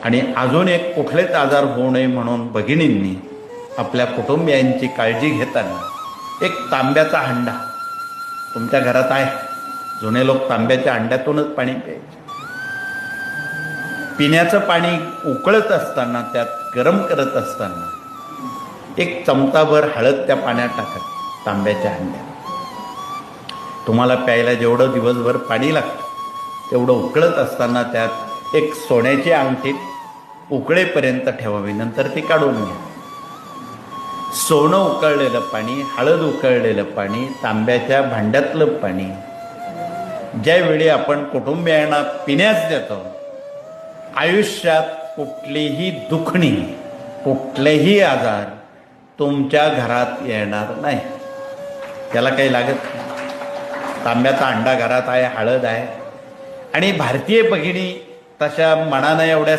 आणि अजून एक कुठलेच आजार होऊ नये म्हणून भगिनींनी आपल्या कुटुंबियांची काळजी घेताना एक तांब्याचा हंडा तुमच्या घरात आहे. जुने लोक तांब्याच्या हंड्यातूनच पाणी प्यायचे. पिण्याचं पाणी उकळत असताना, त्यात गरम करत असताना एक चमचाभर हळद त्या पाण्यात टाकत तांब्याच्या हंड्यात. तुम्हाला प्यायला जेवढं दिवसभर पाणी लागतं तेवढं उकळत असताना त्यात एक सोन्याची अंगठी उकळेपर्यंत ठेवावी, नंतर ती काढून घ्या. सोनं उकळलेलं पाणी, हळद उकळलेलं पाणी, तांब्याच्या भांड्यातलं पाणी ज्यावेळी आपण कुटुंबियांना पिण्यास देतो, आयुष्यात कुठलीही दुखणी, कुठलेही आजार तुमच्या घरात येणार नाही. त्याला काही लागत नाही. तांब्याचा अंडा घरात आहे, हळद आहे. आणि भारतीय भगिनी तशा मनानं एवढ्या